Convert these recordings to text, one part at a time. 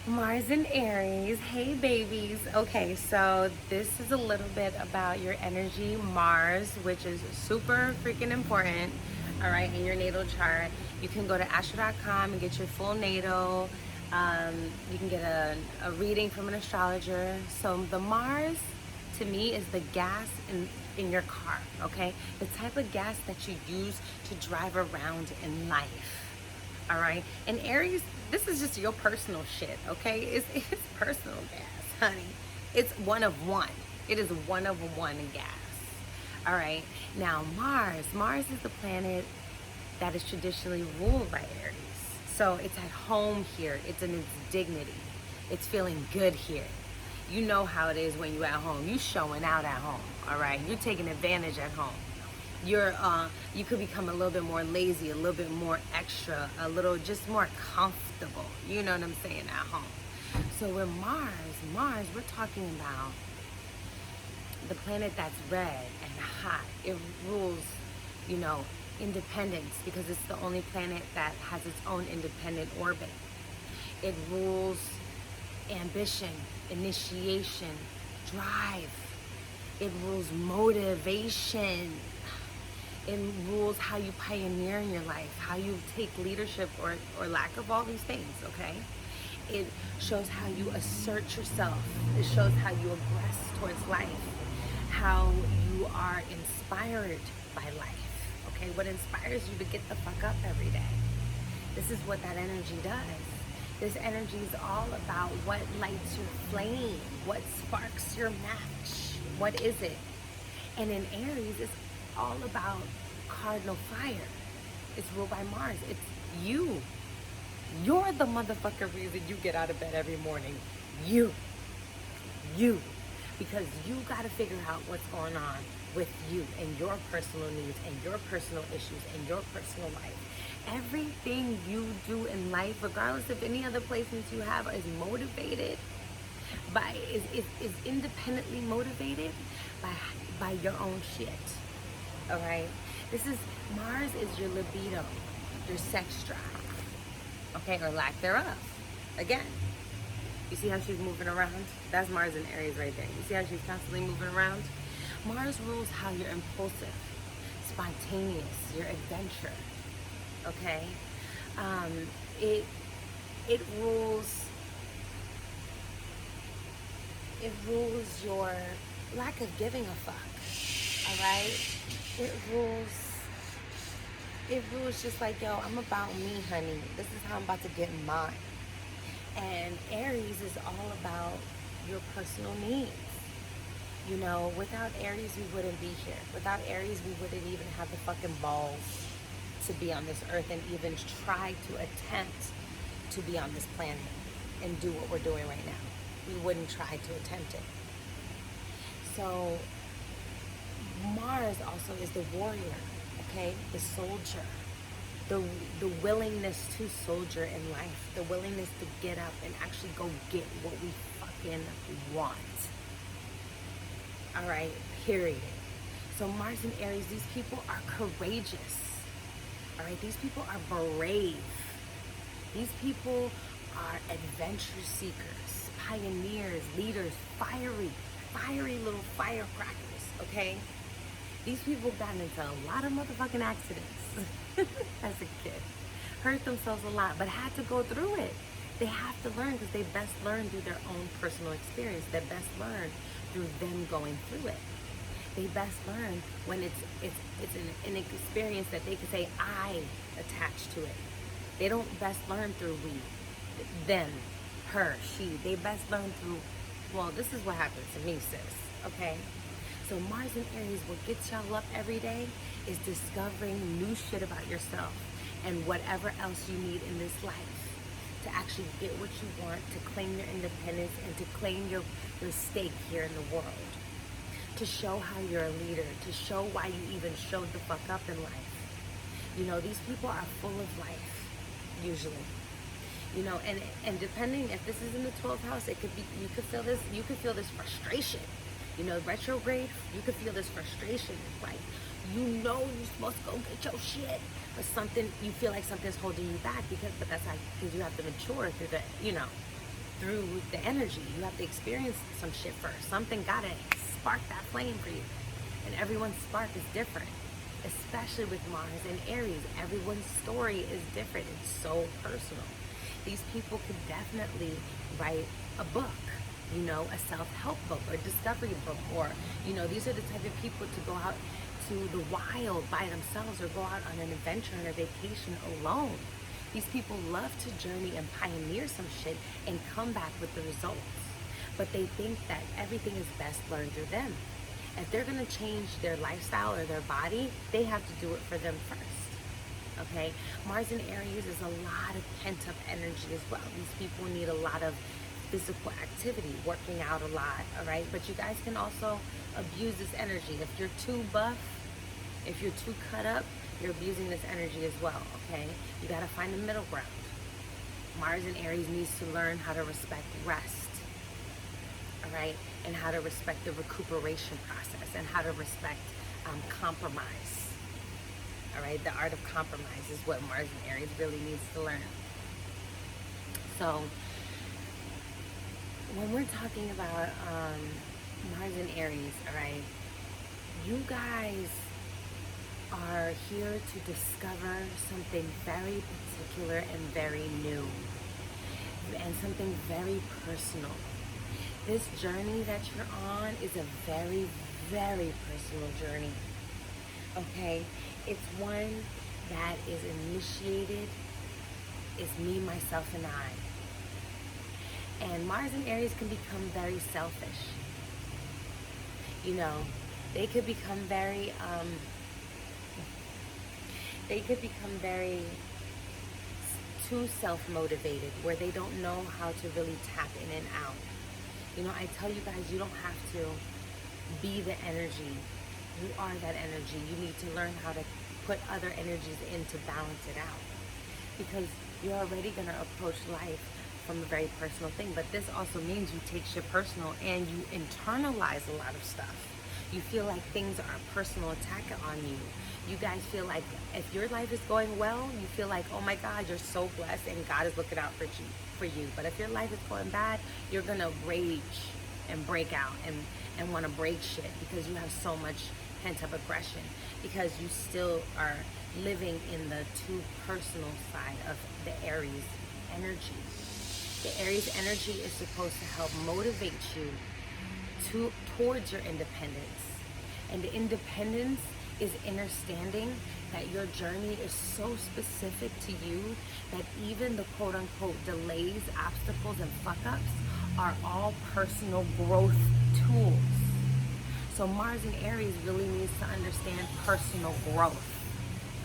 Mars and Aries, hey babies. Okay, so this is a little bit about your energy, Mars, which is super freaking important, all right, in your natal chart. You can go to astro.com and get your full natal. You can get a reading from an astrologer. So the Mars, to me, is the gas in your car, okay? The type of gas that you use to drive around in life. All right. And Aries, this is just your personal shit, okay? It's personal gas, honey. It's one of one. It is one of one gas. All right. Now, Mars is the planet that is traditionally ruled by Aries. So it's at home here. It's in its dignity. It's feeling good here. You know how it is when you at home. You showing out at home, all right? You're taking advantage at home. You could become a little bit more lazy, a little bit more extra, a little just more comfortable. You know what I'm saying, at home. So with Mars, we're talking about the planet that's red and hot. It rules, you know, independence, because it's the only planet that has its own independent orbit. It rules ambition, initiation, drive. It rules motivation. It rules how you pioneer in your life, how you take leadership or lack of all these things, okay? It shows how you assert yourself. It shows how you aggress towards life, how you are inspired by life, okay? What inspires you to get the fuck up every day. This is what that energy does. This energy is all about what lights your flame, what sparks your match. What is it? And in Aries, it's all about cardinal fire. It's ruled by Mars. It's you. You're the motherfucking reason you get out of bed every morning. You. You. Because you got to figure out what's going on with you and your personal needs and your personal issues and your personal life. Everything you do in life, regardless of any other placements you have, is motivated is independently motivated by your own shit. All right. Mars is your libido, your sex drive, okay, or lack thereof. Again, you see how she's moving around? That's Mars and Aries right there. You see how she's constantly moving around? Mars rules how you're impulsive, spontaneous, your adventure. Okay, it rules. It rules your lack of giving a fuck. All right. It rules just like, yo, I'm about me, honey. This is how I'm about to get mine. And Aries is all about your personal needs. You know, without Aries, we wouldn't be here. Without Aries, we wouldn't even have the fucking balls to be on this earth and even try to attempt to be on this planet and do what we're doing right now. We wouldn't try to attempt it. So Mars also is the warrior, okay? The soldier. The willingness to soldier in life. The willingness to get up and actually go get what we fucking want. All right, period. So Mars and Aries, these people are courageous. All right, these people are brave. These people are adventure seekers, pioneers, leaders, fiery little firecrackers, okay? These people got into a lot of motherfucking accidents as a kid. Hurt themselves a lot, but had to go through it. They have to learn because they best learn through their own personal experience. They best learn through them going through it. They best learn when it's an experience that they can say, I attach to it. They don't best learn through we, them, her, she. They best learn through, well, this is what happened to me, sis, okay? So Mars and Aries, what gets y'all up every day is discovering new shit about yourself and whatever else you need in this life to actually get what you want, to claim your independence and to claim your stake here in the world. To show how you're a leader, to show why you even showed the fuck up in life. You know, these people are full of life, usually. You know, and depending if this is in the 12th house, it could be, you could feel this frustration. You know, retrograde, you could feel this frustration. Like, you know you're supposed to go get your shit, but something, you feel like something's holding you back because you have to mature through the, you know. through the energy. You have to experience some shit first. Something gotta spark that flame for you. And everyone's spark is different, especially with Mars and Aries. Everyone's story is different. It's so personal. These people could definitely write a book, a self-help book or discovery book, or, these are the type of people to go out to the wild by themselves or go out on an adventure and a vacation alone. These people love to journey and pioneer some shit and come back with the results. But they think that everything is best learned through them. If they're gonna change their lifestyle or their body, they have to do it for them first. Okay? Mars in Aries is a lot of pent-up energy as well. These people need a lot of physical activity, working out a lot, all right? But you guys can also abuse this energy. If you're too buff, if you're too cut up, you're abusing this energy as well, okay? You gotta find the middle ground. Mars in Aries needs to learn how to respect rest, all right? And how to respect the recuperation process and how to respect compromise, all right? The art of compromise is what Mars in Aries really needs to learn. So when we're talking about Mars in Aries, all right, you guys are here to discover something very particular and very new and something very personal. This journey that you're on is a very, very personal journey, okay? It's one that is initiated, is me, myself, and I. And Mars and Aries can become very selfish. They could become very, too self-motivated, where they don't know how to really tap in and out. I tell you guys, you don't have to be the energy. You are that energy. You need to learn how to put other energies in to balance it out. Because you're already going to approach life from a very personal thing. But this also means you take shit personal and you internalize a lot of stuff. You feel like things are a personal attack on you. You guys feel like if your life is going well, you feel like, oh my God, you're so blessed and God is looking out for you. But if your life is going bad, you're gonna rage and break out and want to break shit because you have so much pent-up aggression, because you still are living in the too personal side of the Aries energy. The Aries energy is supposed to help motivate you towards your independence. And the independence is understanding that your journey is so specific to you that even the quote-unquote delays, obstacles, and fuck-ups are all personal growth tools. So Mars in Aries really needs to understand personal growth,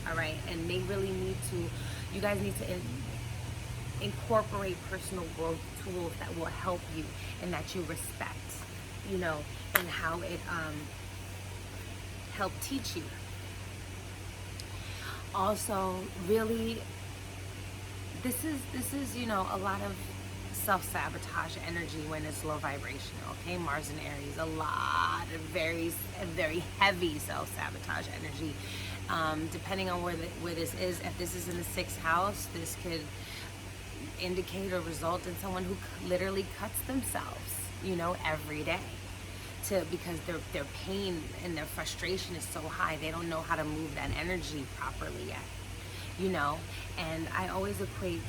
all right? And they really need to, you guys need to incorporate personal growth tools that will help you and that you respect, and how it help teach you. Also, really, this is a lot of self-sabotage energy when it's low vibrational, okay? Mars and Aries, a lot of very heavy self-sabotage energy. Depending on where this is, if this is in the 6th house, this could indicate or result in someone who literally cuts themselves, every day. Because their pain and their frustration is so high, they don't know how to move that energy properly yet, and I always equate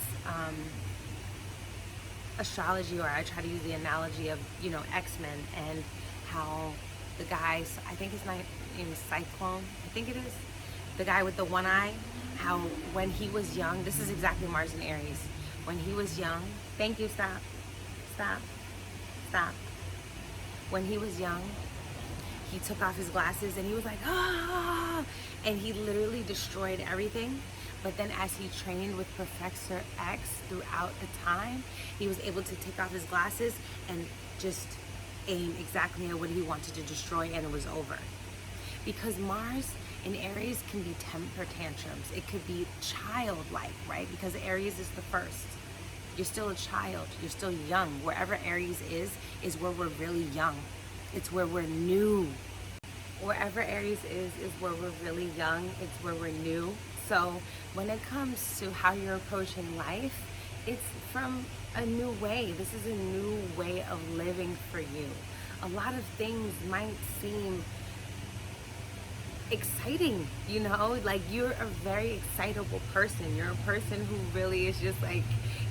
astrology, or I try to use the analogy of X-Men, and how the guys, I think his name is Cyclone, I think it is, the guy with the one eye, how when he was young, this is exactly Mars and Aries, when he was young, thank you, stop. When he was young, he took off his glasses and he was like, ah, and he literally destroyed everything. But then as he trained with Professor X throughout the time, he was able to take off his glasses and just aim exactly at what he wanted to destroy, and it was over. Because Mars in Aries can be temper tantrums. It could be childlike, right? Because Aries is the first. You're still a child. You're still young. Wherever Aries is where we're really young. It's where we're new. Wherever Aries is where we're really young. It's where we're new. So when it comes to how you're approaching life, it's from a new way. This is a new way of living for you. A lot of things might seem exciting, you know, like you're a very excitable person. You're a person who really is just like,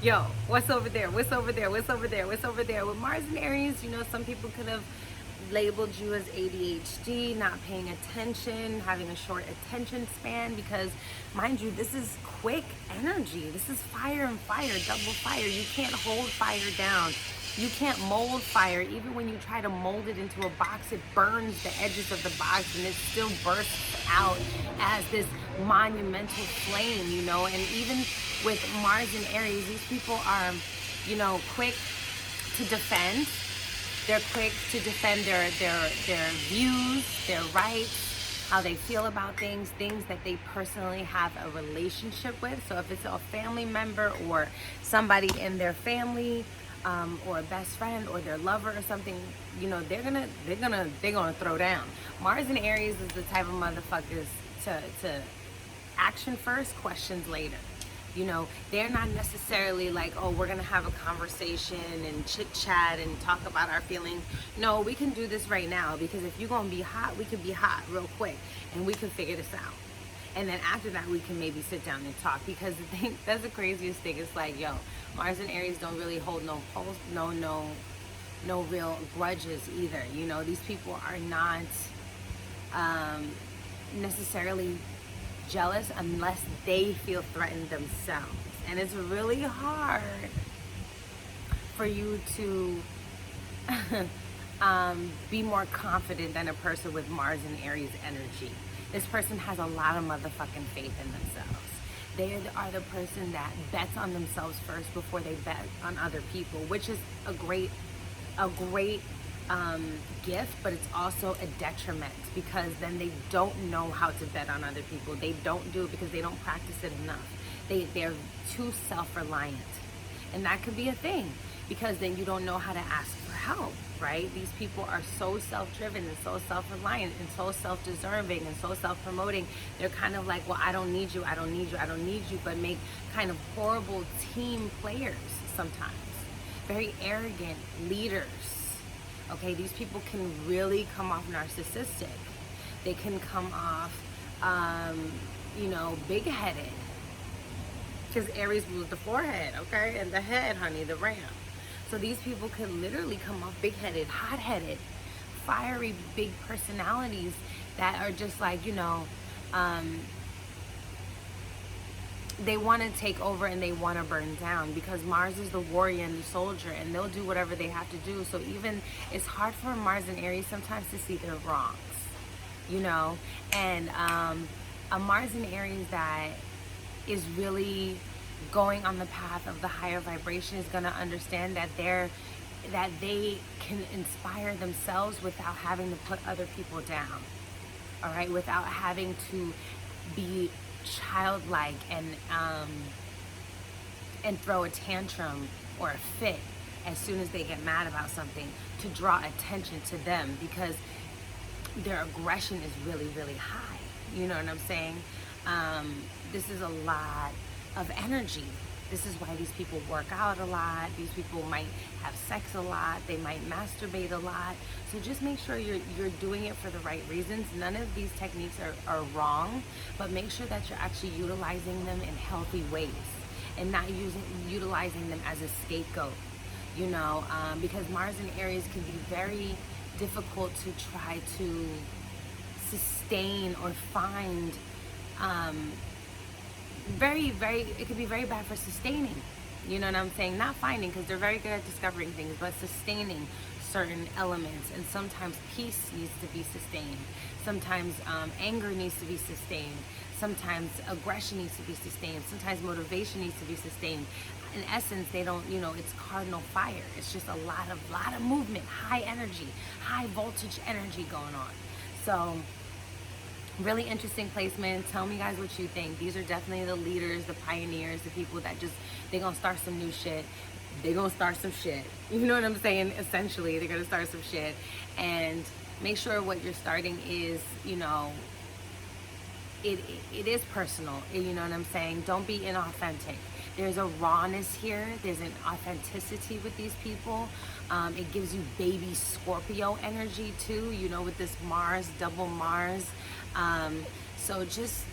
yo, what's over there, what's over there, what's over there, what's over there. With Mars and Aries, you know, some people could have labeled you as ADHD, not paying attention, having a short attention span, because mind you, this is quick energy. This is fire and fire, double fire. You can't hold fire down. You can't mold fire. Even when you try to mold it into a box, it burns the edges of the box and it still bursts out as this monumental flame, you know. And even with Mars and Aries, these people are, you know, quick to defend. They're quick to defend their views, their rights, how they feel about things that they personally have a relationship with. So if it's a family member or somebody in their family, or a best friend or their lover or something, you know, they're gonna throw down. Mars and Aries is the type of motherfuckers to action first, questions later. You know, they're not necessarily like, oh, we're gonna have a conversation and chit chat and talk about our feelings. No, we can do this right now, because if you're gonna be hot, we can be hot real quick and we can figure this out. And then after that, we can maybe sit down and talk, because the thing, that's the craziest thing. It's like, yo, Mars and Aries don't really hold no pulse, no real grudges either. You know, these people are not necessarily jealous unless they feel threatened themselves. And it's really hard for you to be more confident than a person with Mars and Aries energy. This person has a lot of motherfucking faith in themselves. They are the person that bets on themselves first before they bet on other people, which is a great gift, but it's also a detriment, because then they don't know how to bet on other people. They don't do it because they don't practice it enough. They're too self-reliant, and that could be a thing, because then you don't know how to ask for help, right? These people are so self-driven and so self-reliant and so self-deserving and so self-promoting. They're kind of like, well, I don't need you, I don't need you, I don't need you, but make kind of horrible team players sometimes. Very arrogant leaders. Okay, these people can really come off narcissistic. They can come off, you know, big-headed. Because Aries rules the forehead, okay? And the head, honey, the ram. So these people could literally come off big-headed, hot-headed, fiery, big personalities that are just like, you know, they want to take over and they want to burn down, because Mars is the warrior and the soldier, and they'll do whatever they have to do. So even it's hard for Mars and Aries sometimes to see their wrongs, you know. And a Mars and Aries that is really going on the path of the higher vibration is going to understand that they can inspire themselves without having to put other people down, all right, without having to be childlike and throw a tantrum or a fit as soon as they get mad about something, to draw attention to them, because their aggression is really, really high. You know what I'm saying? This is a lot of energy. This is why these people work out a lot. These people might have sex a lot. They might masturbate a lot. So just make sure you're doing it for the right reasons. None of these techniques are wrong, but make sure that you're actually utilizing them in healthy ways and not utilizing them as a scapegoat, you know, because Mars and Aries can be very difficult to try to sustain or find. It could be very bad for sustaining, you know what I'm saying? Not finding, because they're very good at discovering things, but sustaining certain elements. And sometimes peace needs to be sustained. Sometimes anger needs to be sustained. Sometimes aggression needs to be sustained. Sometimes motivation needs to be sustained. In essence, they don't, you know, it's cardinal fire. It's just a lot of movement, high energy, high voltage energy going on. So really interesting placement. Tell me guys what you think. These are definitely the leaders, the pioneers, the people that just, they're gonna start some new shit. They're gonna start some shit. You know what I'm saying? Essentially, they're gonna start some shit. And make sure what you're starting is, you know, it is personal. You know what I'm saying? Don't be inauthentic. There's a rawness here. There's an authenticity with these people. It gives you baby Scorpio energy too, you know, with this Mars, double Mars. So just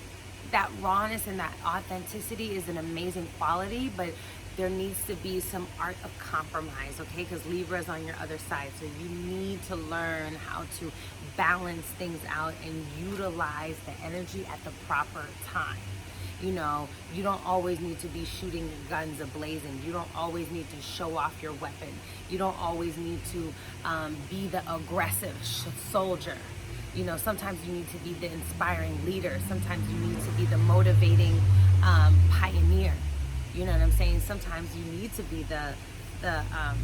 that rawness and that authenticity is an amazing quality, but there needs to be some art of compromise, okay? Because Libra is on your other side. So you need to learn how to balance things out and utilize the energy at the proper time. You know, you don't always need to be shooting your guns ablazing. You don't always need to show off your weapon. You don't always need to be the aggressive soldier. You know, sometimes you need to be the inspiring leader. Sometimes you need to be the motivating pioneer. You know what I'm saying? Sometimes you need to be the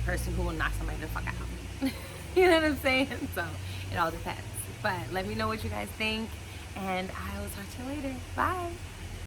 person who will knock somebody the fuck out. You know what I'm saying? So it all depends. But let me know what you guys think, and I will talk to you later. Bye.